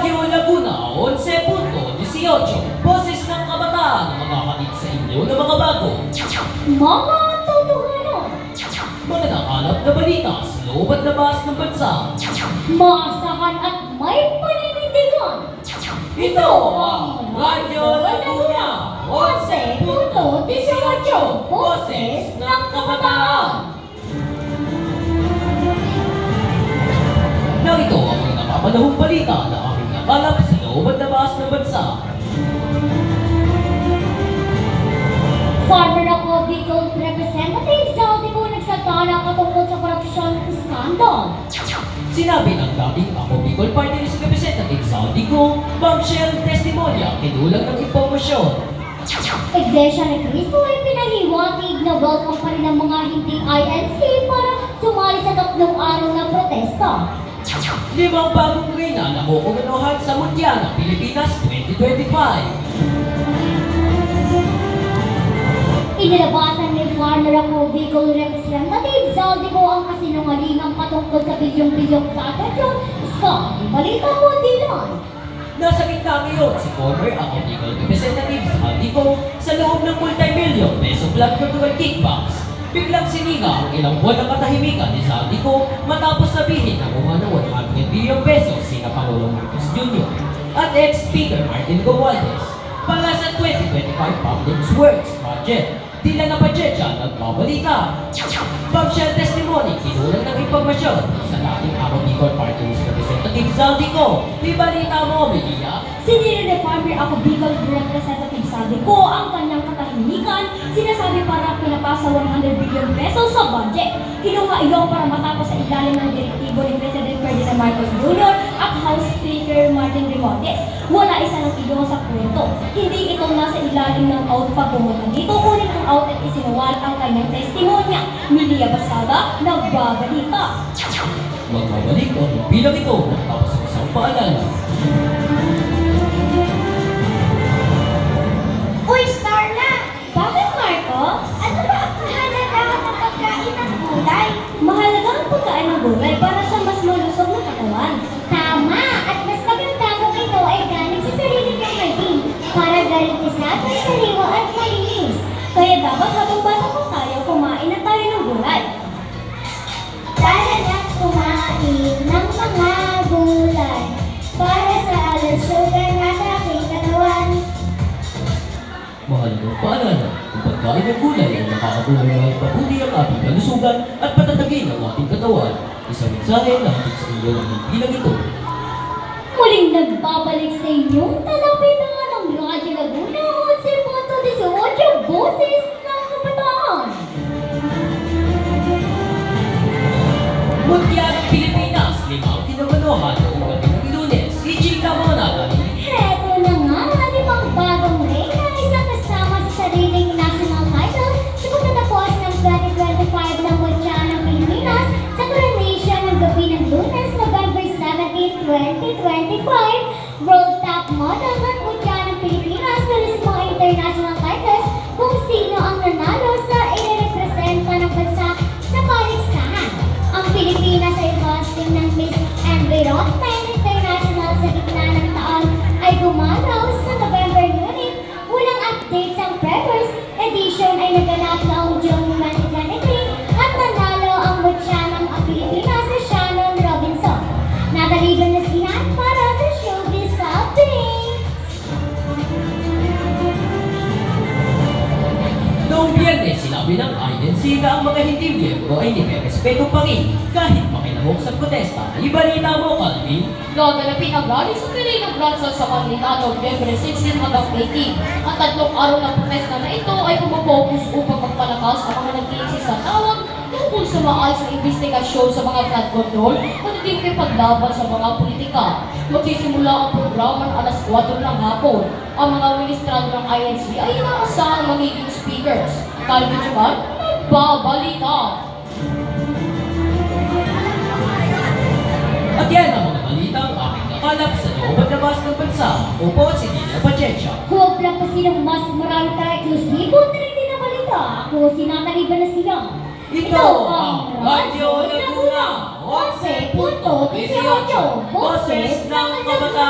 Radyo Laguna, 11.18. Boses ng kabataan na makakatid sa inyo ng mga bago. Mga totohanan, Mga nakalap na balita sa loob at labas ng bansa. maasahan at may paninindigan. Ito ang Radyo Laguna, 11.18. Boses ng kabataan. Narito ang mga napapanahong balita na aming nakalap sa loob at labas ng bansa. Farmer ako, Bicol Representative Zaldico nagsalta patungkol sa korupsyon scandal. Sinabi ng dating ako Bicol Party List Representative Zaldico, bombshell testimonya kinulang ng impormasyon. Iglesia ni Cristo ay pinahiwatig na welcome pa rin ang mga hindi INC para sumali sa 3 araw na protesta. 5 bagong reyna na kukunuhan sa Mundial ng Pilipinas 2025. Inilabasan ni Farmer ako, Bicol Representative Zaldico ang kasinungalingang patungkol sa bilyong-bilyong tagatyon scam. Balita mo, Dylan. Nasa gitna ngayon si former ako Bicol Representative Zaldico sa loob ng multi-million peso flood control kickbacks. Biglang sininga ang ilang buwan ng katahimikan ni Zaldico matapos sabihin na kumuha ng 100 billion pesos sina Pangulong Marcos Jr. at ex-Speaker Martin Romualdez para sa 2025 Public Works Budget. Tila na budget siya nagbabalita. Bombshell testimony kinulang ng impormasyon sa dating ako Bicol Party List Representative Zaldico. Di balita mo, Media? Sinira ni Farmer ako, Bicol Representative Zaldico ang kanyang katahimikan. Sinasabi para pinapasa 100 billion pesos sa budget. Kinuha iyon para matapos sa ilalim ng direktibo ni President Ferdinand Marcos Jr. at House Speaker Martin Romualdez. Wala isa ng iyo sa kwento. Hindi ito nasa ilalim ng out pagpumunta dito, kunin ang out at isinuwal ang kanyang testimonya. Milia Basada, nagbabalita. Magbabalik ang bilang ito matapos ang isang paalala. Uy, Starla! Bakit, Marco? Ano ba ang kahalagahan ng pagkain ng gulay? Mahalaga ang pagkain ng gulay para sa mas malusog na katawan. Tama! At mas maganda kung ito ay galing sa sarili ng hardin para garantiza at sariwa at malinis. Kaya dapat habang bata pa tayo, kumain na tayo ng gulay. Tara na kumain ng mga gulay para sa alusugan at aking katawan. Mahalagang paalala, ang pagkain ng gulay ay nakakatulong na ipabuti ang ating kalusugan at patatagin ang ating katawan. Isang mensahe na hatid sa inyo ng bilang ito. Muling nagbabalik sa inyong talapitan ng Radyo Laguna 11.18 Boses ng Kabataan. Mundial ng Pilipinas, 5 kinamanuhan noong gabi ng Lunes. Ichika mo natin. Heto na nga, 5 bagong reyna, isang kasama sa sariling national title sa pagtatapos ng 2025 ng Mundial ng Pilipinas sa coronation ng gabi ng Lunes, November 17, 2025. World Top Model ng Mundial ng Pilipinas na sa mga international titles kung sino ang nanalo sa inirepresenta ng bansa sa paligsahan. Ang Pilipinas ay hosting ng Miss Environment International sa gitna ng taon ay gumalaw sa November, ngunit walang update sa Preppers edition ay naganap noong June 2023 at nanalo ang mutya ng Pilipinas sa Shannon Robinson. Nataligan na siya para sa showbiz update. Noong Biyernes, sinabi ng INC na ang mga hindi miyembro ay nire-respeto pa rin kahit makinamok sa protesta. Ibalita mo, Calvin. Gaganapin ang rally sa Piling Branson sa Manila noong November 16 hanggang 18. Ang 3 araw na protesta na ito ay pumapokus upang magpalakas ang mga nag-iinsist sa tawag tungkol sa maayos na investigasyon sa mga flood control at hindi paglaban sa mga politika. Magsisimula ang programa ng alas 4 ng hapon. Ang mga ministrado ng INC ay inaasahang magiging speakers. Calvin Chuman, nagbabalita. At yan ang mga balitang aming nakalap sa loob at labas ng bansa. Ako po si Dina Pachecha. Huwag lang kasi ng mas marami tayo eksklusibo na rin din na balita. Ako si Natalie Banasila. Ito ang Radyo Laguna, 11.18, Boses ng Kabataan.